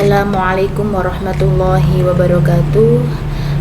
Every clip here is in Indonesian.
Assalamualaikum warahmatullahi wabarakatuh.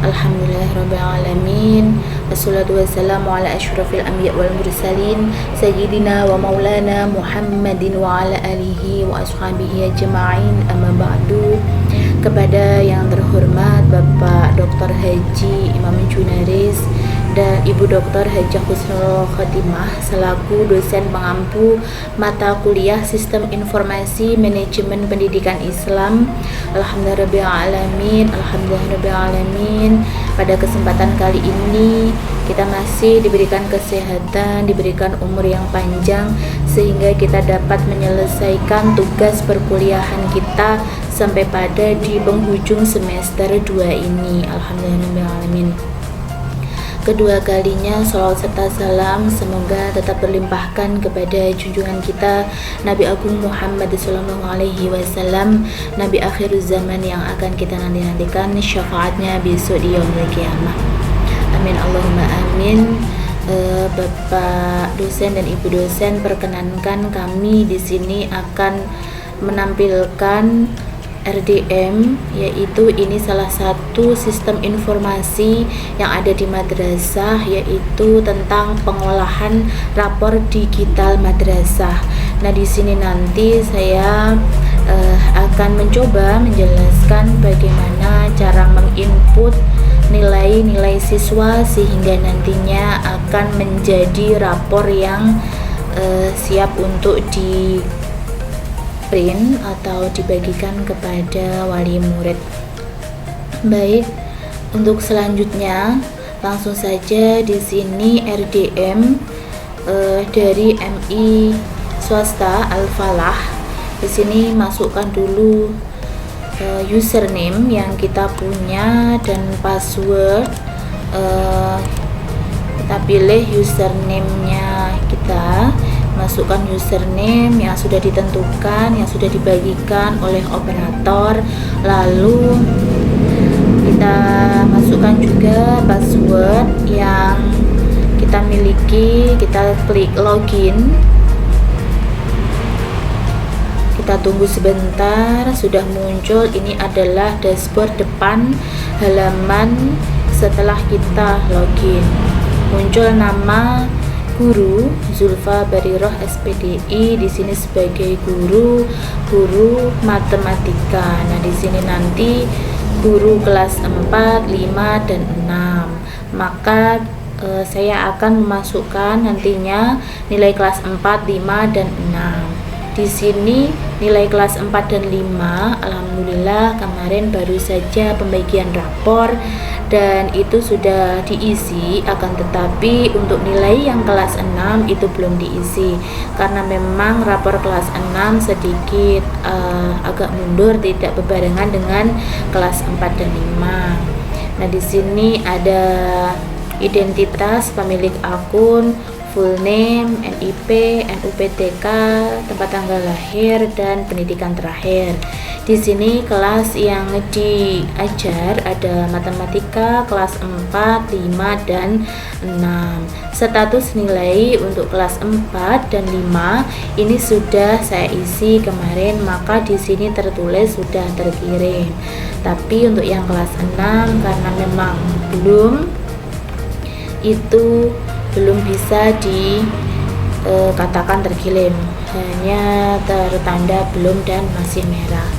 Alhamdulillahirrabbilalamin. Wassalatu wassalamu ala asyrafil anbiya wal mursalin Sayyidina wa maulana Muhammadin wa ala alihi wa ashabihi ajma'in. Amma ba'du. Kepada yang terhormat Bapak Dr. Haji Imam Junaris dan Ibu Dr. Hajah Husnul Khotimah selaku dosen pengampu mata kuliah Sistem Informasi Manajemen Pendidikan Islam. Alhamdulillahirrabbilalamin. Pada kesempatan kali ini kita masih diberikan kesehatan, diberikan umur yang panjang sehingga kita dapat menyelesaikan tugas perkuliahan kita sampai pada di penghujung semester 2 ini. Alhamdulillahirrabbilalamin. Kedua kalinya salawat serta salam semoga tetap berlimpahkan kepada junjungan kita Nabi Agung Muhammad SAW, Nabi akhir zaman yang akan kita nantikan syafaatnya besok di yaumul qiyamah. Amin Allahumma amin. Bapak dosen dan Ibu dosen, perkenankan kami di sini akan menampilkan RDM, yaitu ini salah satu sistem informasi yang ada di madrasah, yaitu tentang pengolahan rapor digital madrasah. Nah, di sini nanti saya akan mencoba menjelaskan bagaimana cara menginput nilai-nilai siswa sehingga nantinya akan menjadi rapor yang siap untuk di print atau dibagikan kepada wali murid. Baik, untuk selanjutnya langsung saja di sini RDM dari MI swasta Al-Falah. Di sini masukkan dulu username yang kita punya dan password. Kita pilih username-nya kita. Masukkan username yang sudah ditentukan, yang sudah dibagikan oleh operator, lalu kita masukkan juga password yang kita miliki. Kita klik login, kita tunggu sebentar. Sudah muncul, ini adalah dashboard depan halaman setelah kita login. Muncul nama guru Zulfa Barirah SPDI di sini sebagai guru matematika. Nah, di sini nanti guru kelas 4, 5 dan 6. Maka saya akan memasukkan nantinya nilai kelas 4, 5 dan 6. Di sini nilai kelas 4 dan 5 alhamdulillah kemarin baru saja pembagian rapor dan itu sudah diisi, akan tetapi untuk nilai yang kelas 6 itu belum diisi karena memang rapor kelas 6 sedikit agak mundur, tidak berbarengan dengan kelas 4 dan 5. Nah, di sini ada identitas pemilik akun, full name, NIP, NUPTK, tempat tanggal lahir, dan pendidikan terakhir. Di sini kelas yang diajar ada matematika kelas 4, 5, dan 6. Status nilai untuk kelas 4 dan 5 ini sudah saya isi kemarin, maka di sini tertulis sudah terkirim. Tapi untuk yang kelas 6 karena memang belum bisa dikatakan terkirim, hanya tertanda belum dan masih merah.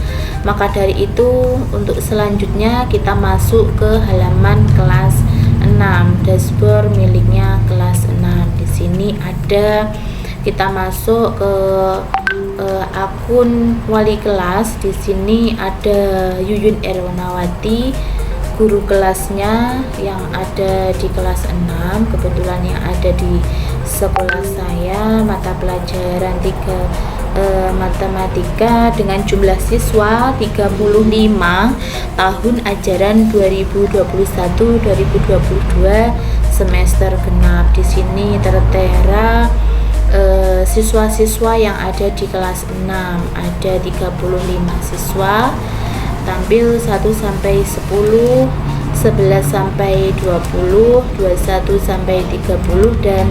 Maka dari itu untuk selanjutnya kita masuk ke halaman kelas 6, dashboard miliknya kelas 6. Di sini ada, kita masuk ke akun wali kelas. Di sini ada Yuyun Erwanawati, guru kelasnya yang ada di kelas 6, kebetulan yang ada di sekolah saya, mata pelajaran matematika dengan jumlah siswa 35 tahun ajaran 2021-2022 semester genap. Di sini tertera siswa-siswa yang ada di kelas 6, ada 35 siswa, tampil 1 sampai 10, 11 sampai 20, 21 sampai 30 dan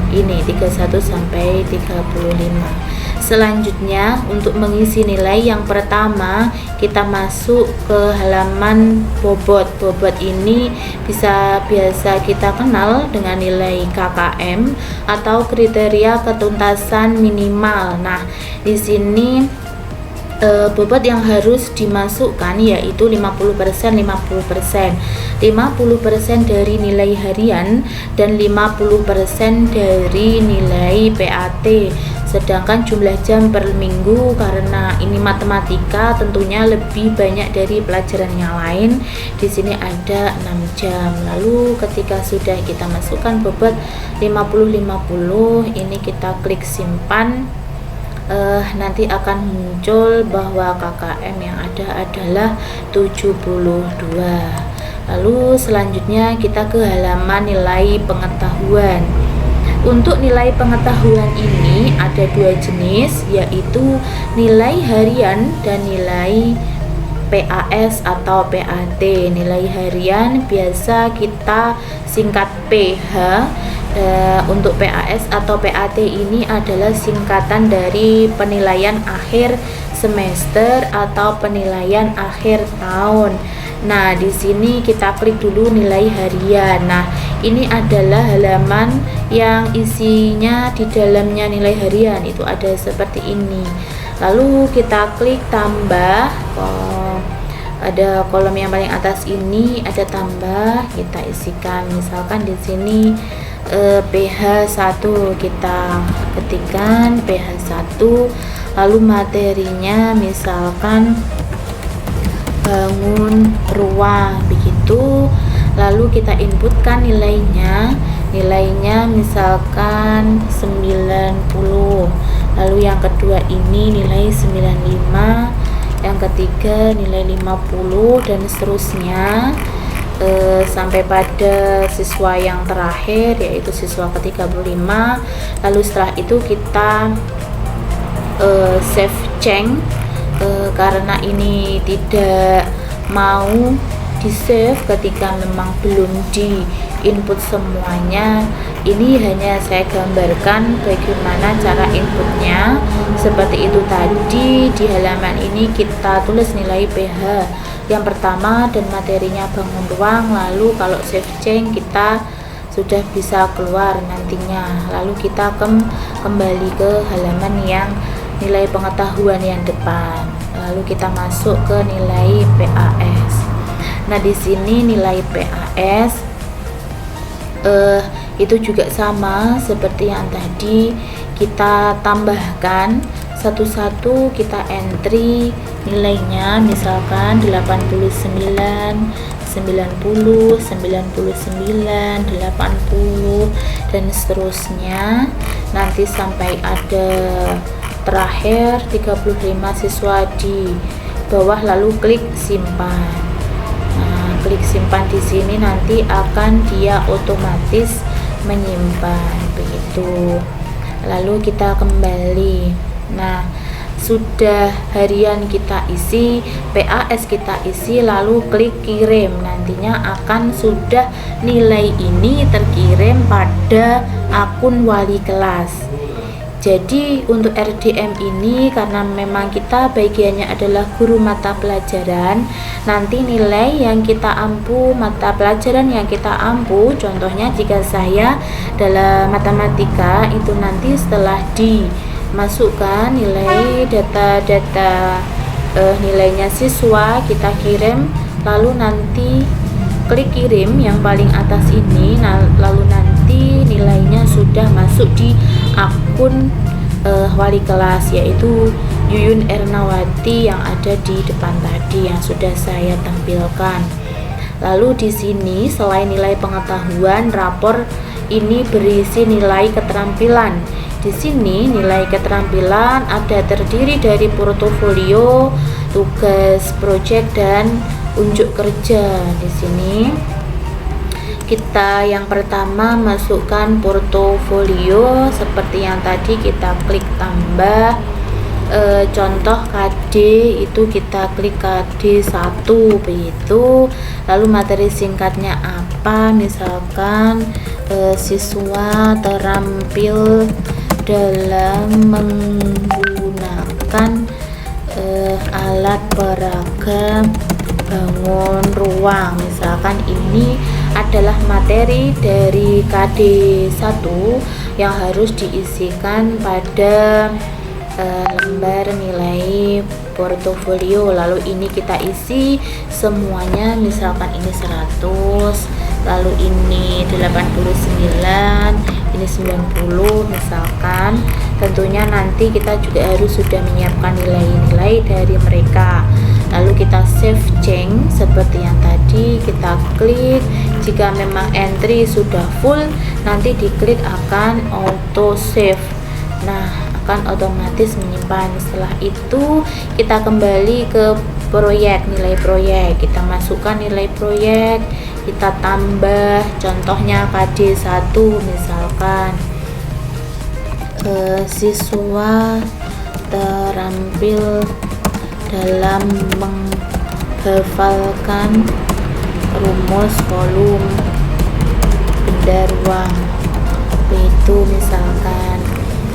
ini 31 sampai 35. Selanjutnya untuk mengisi nilai yang pertama kita masuk ke halaman bobot. Bobot ini biasa kita kenal dengan nilai KKM atau kriteria ketuntasan minimal. Nah, di sini bobot yang harus dimasukkan yaitu 50% 50% 50% dari nilai harian dan 50% dari nilai PAT. Sedangkan jumlah jam per minggu, karena ini matematika tentunya lebih banyak dari pelajaran yang lain, di sini ada 6 jam. Lalu ketika sudah kita masukkan bobot 50-50, ini kita klik simpan. Nanti akan muncul bahwa KKM yang ada adalah 72. Lalu selanjutnya kita ke halaman nilai pengetahuan. Untuk nilai pengetahuan ini ada 2 jenis, yaitu nilai harian dan nilai PAS atau PAT. Nilai harian biasa kita singkat PH. Untuk PAS atau PAT ini adalah singkatan dari penilaian akhir semester atau penilaian akhir tahun. Nah, di sini kita klik dulu nilai harian. Nah, ini adalah halaman yang isinya di dalamnya nilai harian itu ada seperti ini. Lalu kita klik tambah. Ada kolom yang paling atas ini ada tambah, kita isikan. Misalkan di sini PH1, kita ketikkan PH1, lalu materinya misalkan bangun ruang, begitu. Lalu kita inputkan nilainya misalkan 90. Lalu yang kedua ini nilai 95, yang ketiga nilai 50, dan seterusnya sampai pada siswa yang terakhir yaitu siswa ke-35. Lalu setelah itu kita save change, karena ini tidak mau di save ketika memang belum di input semuanya. Ini hanya saya gambarkan bagaimana cara inputnya. Seperti itu tadi, di halaman ini kita tulis nilai PH yang pertama dan materinya bangun ruang. Lalu kalau save change kita sudah bisa keluar nantinya. Lalu kita kembali ke halaman yang nilai pengetahuan yang depan. Lalu kita masuk ke nilai PAS. Nah, di sini nilai PAS itu juga sama seperti yang tadi, kita tambahkan satu-satu, kita entry nilainya, misalkan 89, 90, 99, 80, dan seterusnya. Nanti sampai ada terakhir 35 siswa di bawah, lalu klik simpan. Nah, klik simpan di sini nanti akan dia otomatis menyimpan, begitu. Lalu kita kembali. Nah, sudah harian kita isi, PAS kita isi, lalu klik kirim. Nantinya akan sudah nilai ini terkirim pada akun wali kelas. Jadi untuk RDM ini karena memang kita bagiannya adalah guru mata pelajaran, nanti nilai yang kita ampu, mata pelajaran yang kita ampu, contohnya jika saya dalam matematika itu nanti setelah dimasukkan nilai data nilainya siswa kita kirim, lalu nanti klik kirim yang paling atas ini. Nah, lalu nanti nilainya sudah masuk di akun wali kelas, yaitu Yuyun Ernawati yang ada di depan tadi yang sudah saya tampilkan. Lalu di sini selain nilai pengetahuan, rapor ini berisi nilai keterampilan. Di sini nilai keterampilan ada terdiri dari portofolio, tugas proyek, dan unjuk kerja. Di sini kita yang pertama masukkan portofolio seperti yang tadi, kita klik tambah. Contoh KD itu kita klik KD 1 begitu. Lalu materi singkatnya apa, misalkan siswa terampil dalam menggunakan menampilkan alat peraga bangun ruang. Misalkan ini adalah materi dari KD 1 yang harus diisikan pada lembar nilai portofolio. Lalu ini kita isi semuanya, misalkan ini 100, lalu ini 89, ini 90 misalkan. Tentunya nanti kita juga harus sudah menyiapkan nilai-nilai dari mereka. Lalu kita save change seperti yang tadi, kita klik. Jika memang entry sudah full, nanti diklik akan auto save. Nah, akan otomatis menyimpan. Setelah itu kita kembali ke proyek, nilai proyek, kita masukkan nilai proyek, kita tambah, contohnya KD 1 misalkan, siswa terampil dalam menghafalkan rumus volum benda ruang itu misalkan.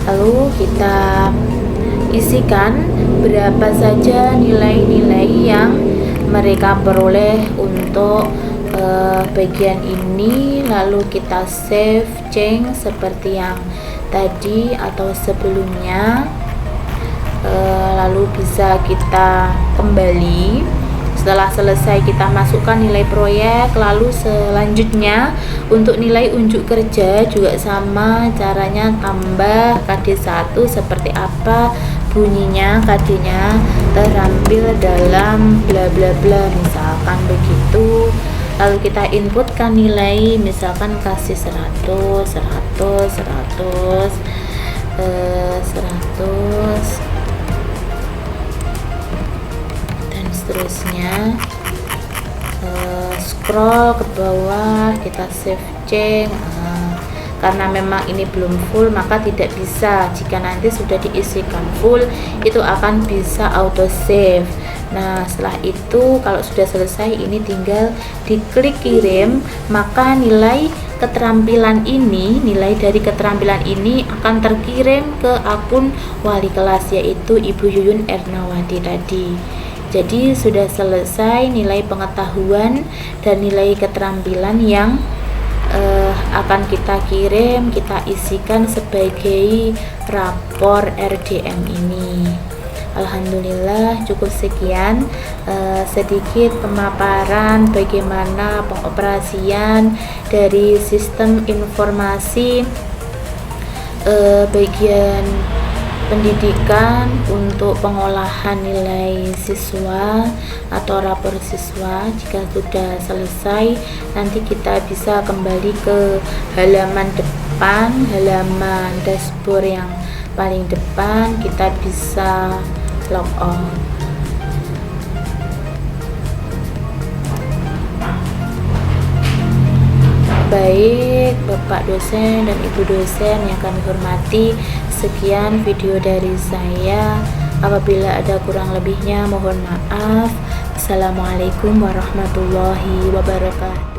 Lalu kita isikan berapa saja nilai-nilai yang mereka peroleh untuk bagian ini. Lalu kita save change seperti yang tadi atau sebelumnya. Lalu bisa kita kembali. Setelah selesai kita masukkan nilai proyek. Lalu selanjutnya untuk nilai unjuk kerja juga sama caranya, tambah KD 1 seperti apa bunyinya, KD-nya terampil dalam bla bla bla misalkan begitu. Lalu kita inputkan nilai, misalkan kasih 100 dan seterusnya. Scroll ke bawah, kita save change. Karena memang ini belum full maka tidak bisa. Jika nanti sudah diisikan full, itu akan bisa auto save. Nah, setelah itu kalau sudah selesai, ini tinggal diklik kirim, maka nilai keterampilan ini, nilai dari keterampilan ini akan terkirim ke akun wali kelas, yaitu Ibu Yuyun Ernawati tadi. Jadi sudah selesai nilai pengetahuan dan nilai keterampilan yang akan kita kirim, kita isikan sebagai rapor RDM ini. Alhamdulillah cukup sekian sedikit pemaparan bagaimana pengoperasian dari sistem informasi bagian pendidikan untuk pengolahan nilai siswa atau rapor siswa. Jika sudah selesai, nanti kita bisa kembali ke halaman depan, halaman dashboard yang paling depan, kita bisa log on. Baik Bapak dosen dan Ibu dosen yang kami hormati, sekian video dari saya. Apabila ada kurang lebihnya mohon maaf. Assalamualaikum warahmatullahi wabarakatuh.